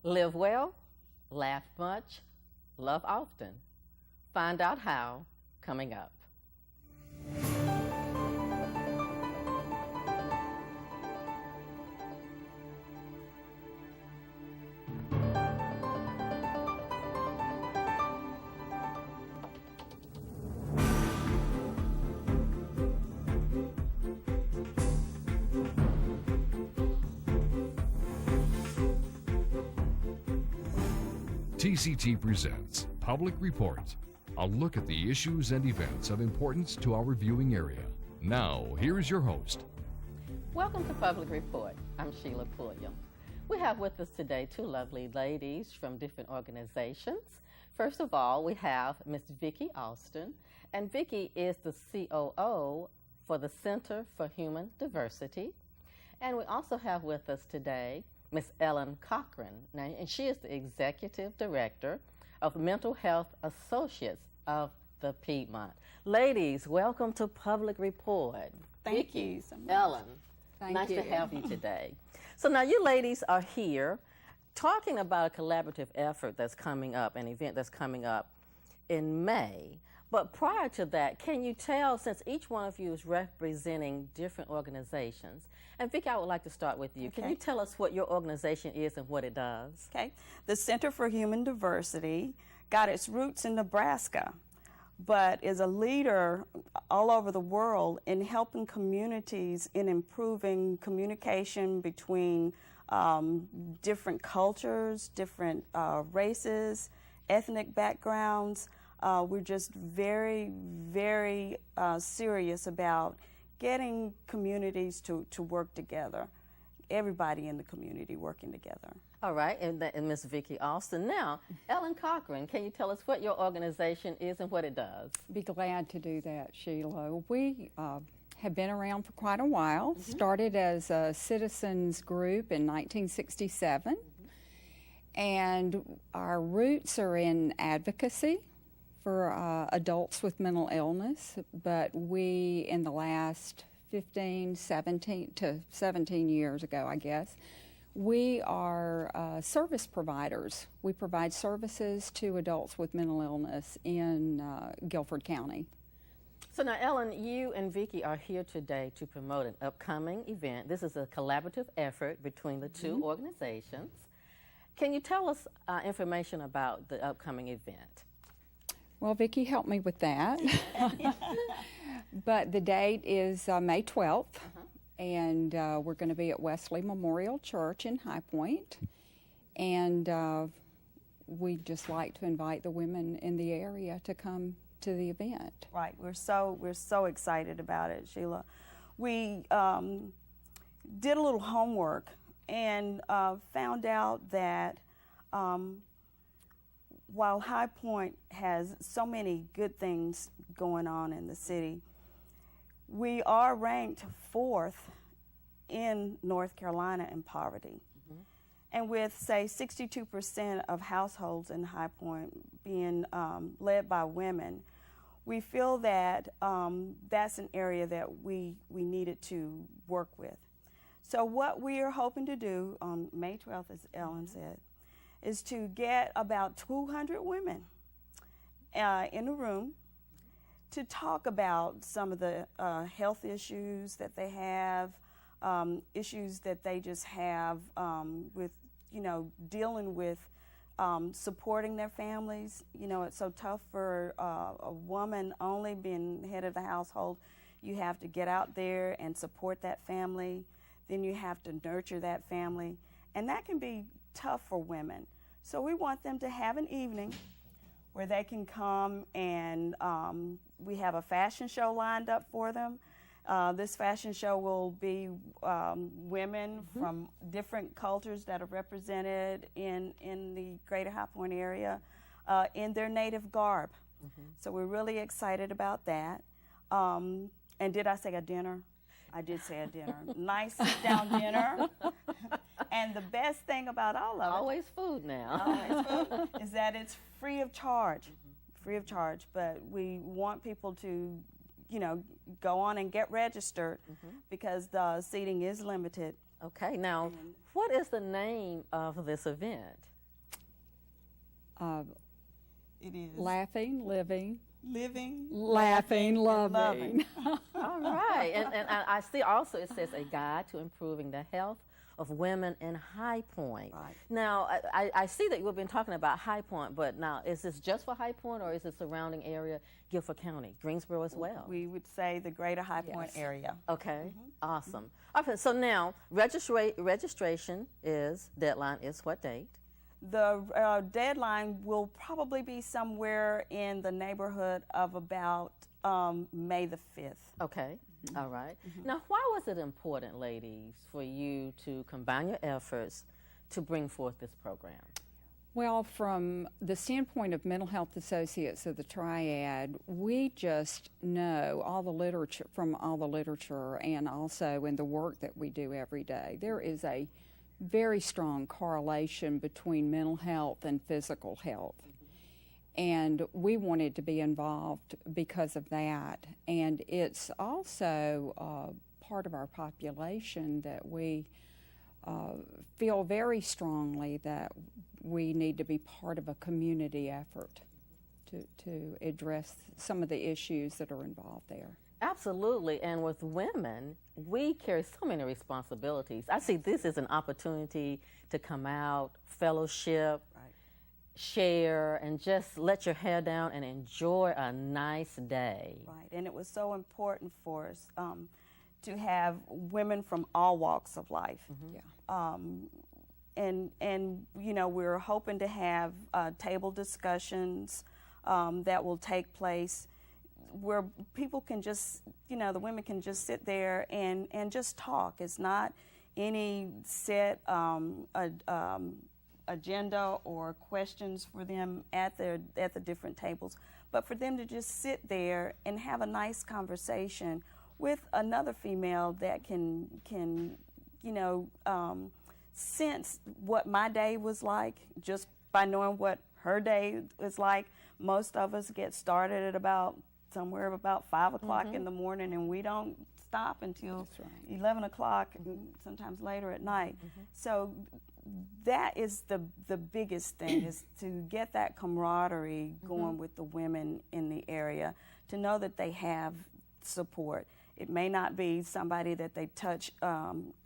Live well, laugh much, love often. Find out how coming up. TCT presents Public Report, a look at the issues and events of importance to our viewing area. Now, here's your host. Welcome to Public Report. I'm Sheila Pulliam. We have with us today two lovely ladies from different organizations. First of all, we have Miss Vicki Alston, and Vicki is the COO for the Center for Human Diversity. And we also have with us today Ms. Ellen Cochran, and she is the Executive Director of Mental Health Associates of the Piedmont. Ladies, welcome to Public Report. Thank you so much. Ellen, Thank nice you. to have you today. So now you ladies are here talking about a collaborative effort that's coming up, an event that's coming up in May. But prior to that, can you tell, since each one of you is representing different organizations, and Vicki, I would like to start with you. Okay. Can you tell us what your organization is and what it does? Okay. The Center for Human Diversity got its roots in Nebraska, but is a leader all over the world in helping communities in improving communication between different cultures, different races, ethnic backgrounds. We're just very, very serious about getting communities to work together, everybody in the community working together. All right, and Ms. Vicki Alston. Now, Ellen Cochran, can you tell us what your organization is and what it does? Be glad to do that, Sheila. We have been around for quite a while. Started as a citizens group in 1967, and our roots are in advocacy for adults with mental illness, but we, in the last 17 years ago, I guess, we are service providers. We provide services to adults with mental illness in Guilford County. So now, Ellen, you and Vicki are here today to promote an upcoming event. This is a collaborative effort between the two organizations. Can you tell us information about the upcoming event? Well, Vicki helped me with that. But the date is May 12th, and we're going to be at Wesley Memorial Church in High Point. And we'd just like to invite the women in the area to come to the event. Right. We're so excited about it, Sheila. We did a little homework and found out that while High Point has so many good things going on in the city, we are ranked 4th in North Carolina in poverty. And with, say, 62% of households in High Point being led by women, we feel that that's an area that we needed to work with. So what we are hoping to do on May 12th, as Ellen said, is to get about 200 women in a room to talk about some of the health issues that they have, issues that they just have with, dealing with supporting their families. It's so tough for a woman only being head of the household. You have to get out there and support that family. Then you have to nurture that family. And that can be tough for women. So we want them to have an evening where they can come, and we have a fashion show lined up for them. This fashion show will be women from different cultures that are represented in the greater High Point area in their native garb. So we're really excited about that. And did I say a dinner? I did say a dinner. Nice sit-down dinner. And the best thing about all of it, Always food now. always food, is that it's free of charge. Free of charge. But we want people to, go on and get registered because the seating is limited. Okay, now, what is the name of this event? It is laughing, living, living, laughing, and loving. All right. And I see also it says a guide to improving the health of women in High Point. Right. Now, I see that you've been talking about High Point, but now, is this just for High Point or is the surrounding area Guilford County, Greensboro as well? We would say the greater High Point Yes. area. Okay, awesome. Okay, so now, registration deadline is what date? The deadline will probably be somewhere in the neighborhood of about May the 5th. Okay, all right. Now, why was it important, ladies, for you to combine your efforts to bring forth this program? Well, from the standpoint of Mental Health Associates of the Triad, we just know all the literature, from all the literature and also in the work that we do every day, there is a very strong correlation between mental health and physical health. And we wanted to be involved because of that. And it's also part of our population that we feel very strongly that we need to be part of a community effort to address some of the issues that are involved there. Absolutely, and with women, we carry so many responsibilities. I see this as an opportunity to come out, fellowship, share, and just let your hair down and enjoy a nice day. Right, and it was so important for us to have women from all walks of life. Yeah. And you know, we're hoping to have table discussions that will take place where people can just, you know, the women can just sit there and just talk. It's not any set agenda or questions for them at the different tables, but for them to just sit there and have a nice conversation with another female that can you know, sense what my day was like just by knowing what her day was like. Most of us get started at about 5 o'clock in the morning, and we don't stop until 11 o'clock, sometimes later at night. So that is the biggest thing, is to get that camaraderie going with the women in the area, to know that they have support. It may not be somebody that they touch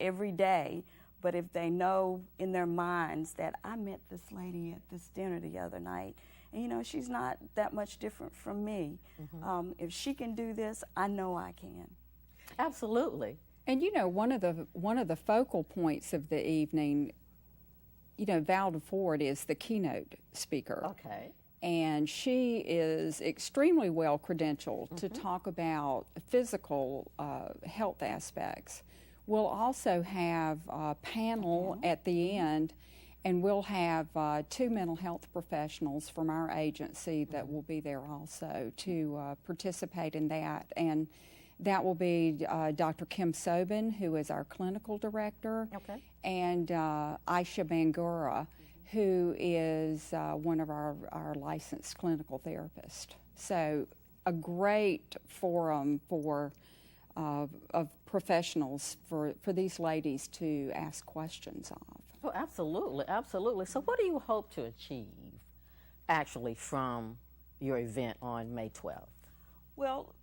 every day, but if they know in their minds that I met this lady at this dinner the other night, and you know, she's not that much different from me. If she can do this, I know I can. Absolutely. And you know, one of the focal points of the evening, you know, Valda Ford is the keynote speaker. Okay. And she is extremely well credentialed to talk about physical health aspects. We'll also have a panel at the end, and we'll have 2 mental health professionals from our agency that will be there also to participate in that. And that will be Dr. Kim Sobin, who is our clinical director, and Aisha Bangura, who is one of our licensed clinical therapists. So a great forum for of professionals for these ladies to ask questions of. Oh, absolutely, absolutely. So what do you hope to achieve actually from your event on May 12th? Well,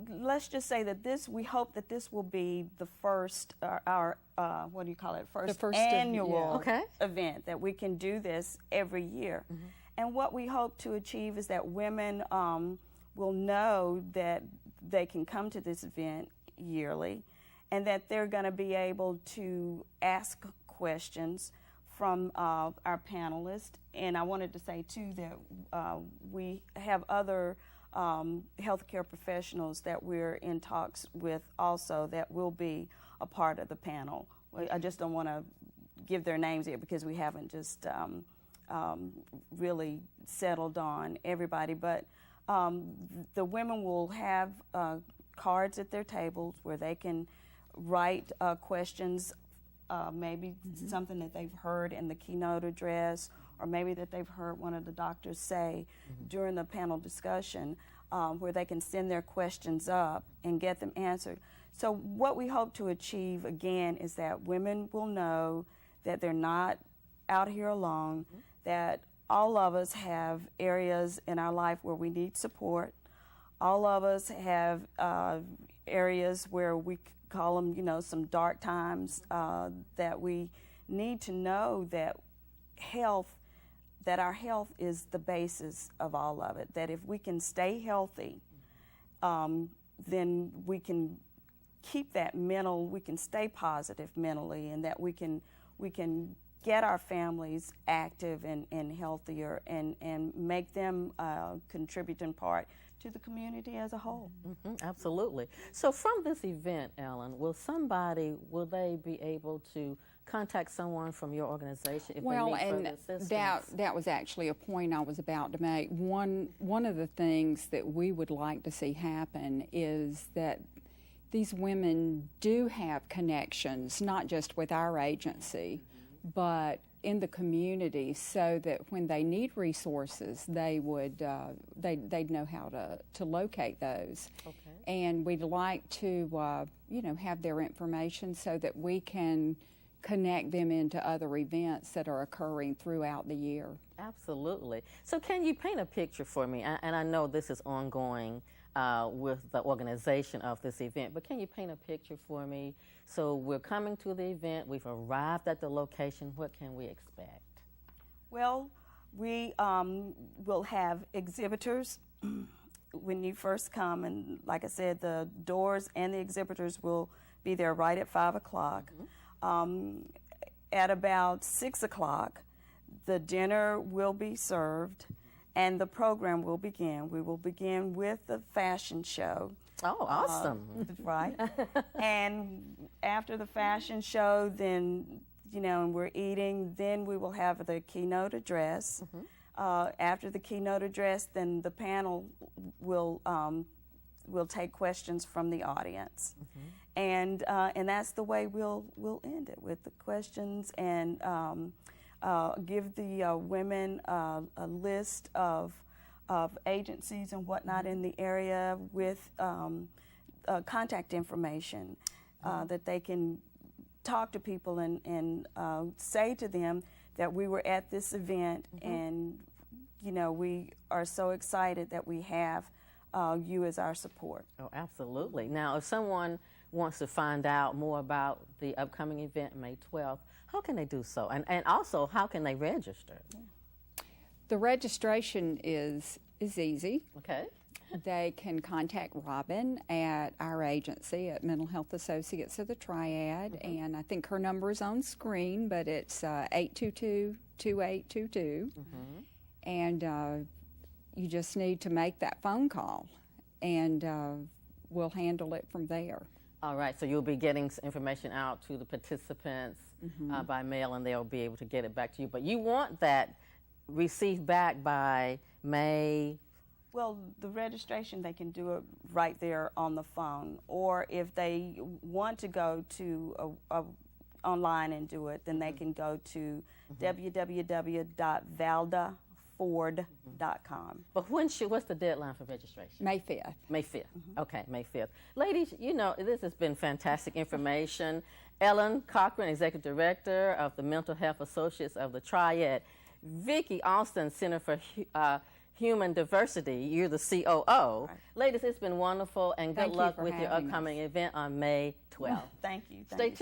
let's just say that we hope that this will be the first, what do you call it, first annual event, that we can do this every year. And what we hope to achieve is that women will know that they can come to this event yearly, and that they're going to be able to ask questions from our panelists. And I wanted to say too that we have other healthcare professionals that we're in talks with also that will be a part of the panel. I just don't want to give their names yet because we haven't just really settled on everybody, but the women will have cards at their tables where they can write questions, maybe something that they've heard in the keynote address, or maybe that they've heard one of the doctors say during the panel discussion, where they can send their questions up and get them answered. So what we hope to achieve, again, is that women will know that they're not out here alone, that all of us have areas in our life where we need support. All of us have areas where we call them, you know, some dark times that we need to know that our health is the basis of all of it. That if we can stay healthy, then we can keep that we can stay positive mentally, and that we can get our families active and healthier and make them contribute in part to the community as a whole. Absolutely. So from this event, Ellen, will they be able to contact someone from your organization if they need further assistance? That was actually a point I was about to make. One of the things that we would like to see happen is that these women do have connections, not just with our agency, but in the community, so that when they need resources, they'd know how to locate those. Okay. And we'd like to have their information so that we can connect them into other events that are occurring throughout the year. Absolutely. So can you paint a picture for me? And I know this is ongoing with the organization of this event, but can you paint a picture for me? So we're coming to the event, we've arrived at the location, what can we expect? Well, we will have exhibitors when you first come, and like I said, the doors and the exhibitors will be there right at 5 o'clock. At about 6 o'clock, the dinner will be served and the program will begin. We will begin with the fashion show. Oh, awesome. Right. And after the fashion show, then, and we're eating, then we will have the keynote address. After the keynote address, then the panel will take questions from the audience. And that's the way we'll end it, with the questions, and give the women a list of agencies and whatnot in the area with contact information that they can talk to people and say to them that we were at this event, and we are so excited that we have you as our support. Oh, absolutely. Now, if someone wants to find out more about the upcoming event, May 12th, how can they do so? And also, how can they register? The registration is easy. Okay. They can contact Robin at our agency at Mental Health Associates of the Triad, and I think her number is on screen, but it's 822-2822. And you just need to make that phone call, and we'll handle it from there. All right, so you'll be getting information out to the participants by mail, and they'll be able to get it back to you. But you want that received back by May? Well, the registration, they can do it right there on the phone. Or if they want to go to online and do it, then they can go to www.valdaford.com. But what's the deadline for registration? May 5th. May 5th. Okay, May 5th. Ladies, this has been fantastic information. Ellen Cochran, Executive Director of the Mental Health Associates of the Triad. Vicki Austin, Center for Human Diversity. You're the COO. Right. Ladies, it's been wonderful, and good luck with your upcoming event on May 12th. Thank you. Stay tuned.